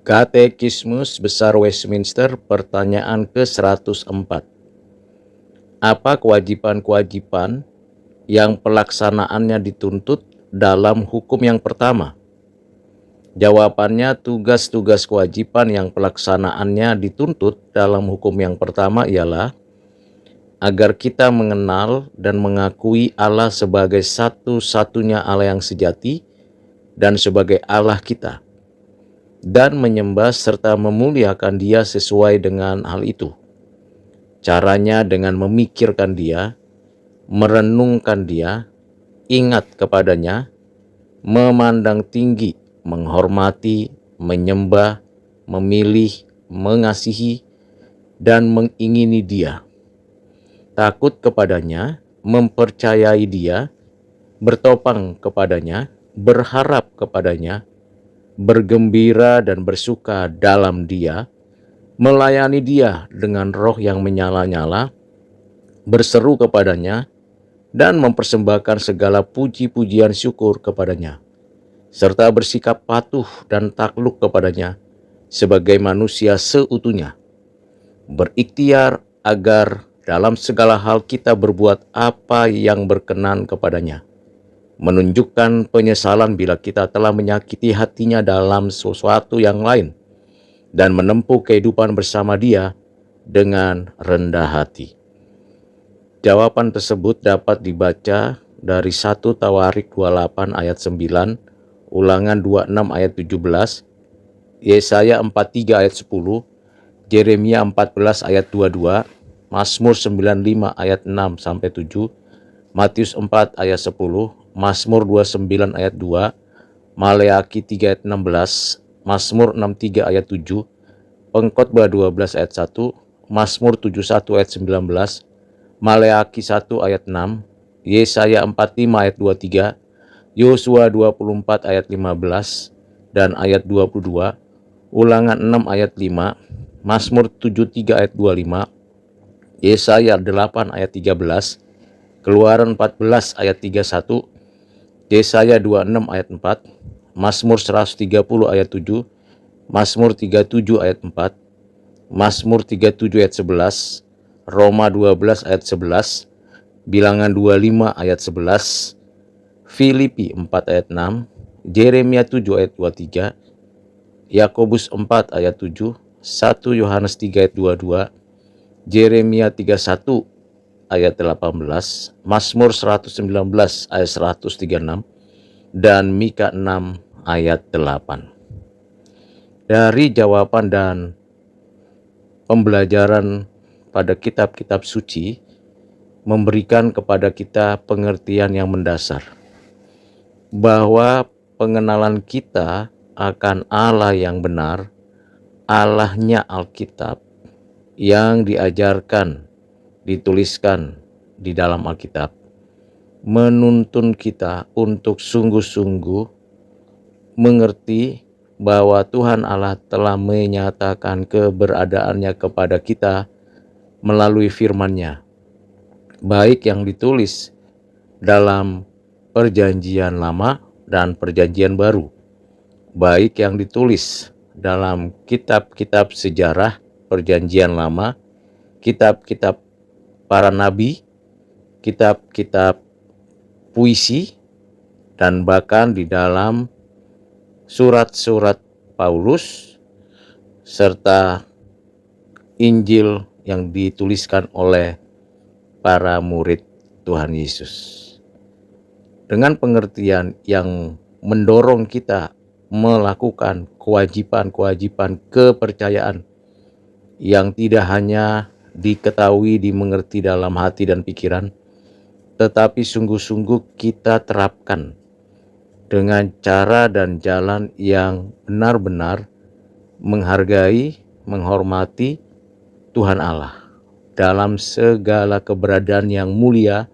Katekismus Besar Westminster, pertanyaan ke-104. Apa kewajiban-kewajiban yang pelaksanaannya dituntut dalam hukum yang pertama? Jawabannya, tugas-tugas kewajiban yang pelaksanaannya dituntut dalam hukum yang pertama ialah agar kita mengenal dan mengakui Allah sebagai satu-satunya Allah yang sejati dan sebagai Allah kita, dan menyembah serta memuliakan Dia sesuai dengan hal itu. Caranya dengan memikirkan Dia, merenungkan Dia, ingat kepadanya, memandang tinggi, menghormati, menyembah, memilih, mengasihi, dan mengingini Dia. Takut kepadanya, mempercayai Dia, bertopang kepadanya, berharap kepadanya, bergembira dan bersuka dalam Dia, melayani Dia dengan roh yang menyala-nyala, berseru kepadanya, dan mempersembahkan segala puji-pujian syukur kepadanya, serta bersikap patuh dan takluk kepadanya sebagai manusia seutuhnya, berikhtiar agar dalam segala hal kita berbuat apa yang berkenan kepadanya, menunjukkan penyesalan bila kita telah menyakiti hatinya dalam sesuatu yang lain, dan menempuh kehidupan bersama Dia dengan rendah hati. Jawaban tersebut dapat dibaca dari 1 Tawarik 28 ayat 9, Ulangan 26 ayat 17, Yesaya 43 ayat 10, Yeremia 14 ayat 22, Mazmur 95 ayat 6-7, Matius 4 ayat 10, Mazmur 29 ayat 2, Maleaki 3 ayat 16, Mazmur 63 ayat 7, Pengkhotbah 12 ayat 1, Mazmur 71 ayat 19, Maleaki 1 ayat 6, Yesaya 45 ayat 23, Yosua 24 ayat 15 dan ayat 22, Ulangan 6 ayat 5, Mazmur 73 ayat 25, Yesaya 8 ayat 13, Keluaran 14 ayat 31, Yesaya 26 ayat 4, Mazmur 130 ayat 7, Mazmur 37 ayat 4, Mazmur 37 ayat 11, Roma 12 ayat 11, Bilangan 25 ayat 11, Filipi 4 ayat 6, Yeremia 7 ayat 23, Yakobus 4 ayat 7, 1 Yohanes 3 ayat 22, Yeremia 31 ayat 18, Mazmur 119 ayat 136, dan Mika 6 ayat 8. Dari jawaban dan pembelajaran pada kitab-kitab suci memberikan kepada kita pengertian yang mendasar bahwa pengenalan kita akan Allah yang benar, Allahnya Alkitab, yang diajarkan, dituliskan di dalam Alkitab, menuntun kita untuk sungguh-sungguh mengerti bahwa Tuhan Allah telah menyatakan keberadaannya kepada kita melalui firman-Nya, baik yang ditulis dalam Perjanjian Lama dan Perjanjian Baru, baik yang ditulis dalam kitab-kitab sejarah Perjanjian Lama, kitab-kitab para nabi, kitab-kitab puisi, dan bahkan di dalam surat-surat Paulus serta Injil yang dituliskan oleh para murid Tuhan Yesus. Dengan pengertian yang mendorong kita melakukan kewajiban-kewajiban kepercayaan yang tidak hanya diketahui, dimengerti dalam hati dan pikiran, tetapi sungguh-sungguh kita terapkan dengan cara dan jalan yang benar-benar menghargai, menghormati Tuhan Allah dalam segala keberadaan yang mulia,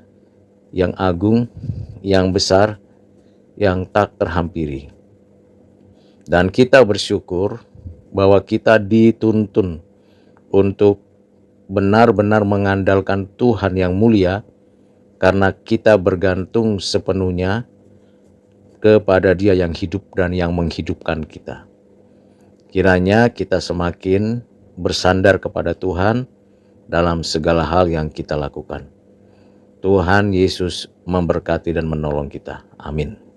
yang agung, yang besar, yang tak terhampiri. Dan kita bersyukur bahwa kita dituntun untuk benar-benar mengandalkan Tuhan yang mulia, karena kita bergantung sepenuhnya kepada Dia yang hidup dan yang menghidupkan kita. Kiranya kita semakin bersandar kepada Tuhan dalam segala hal yang kita lakukan. Tuhan Yesus memberkati dan menolong kita. Amin.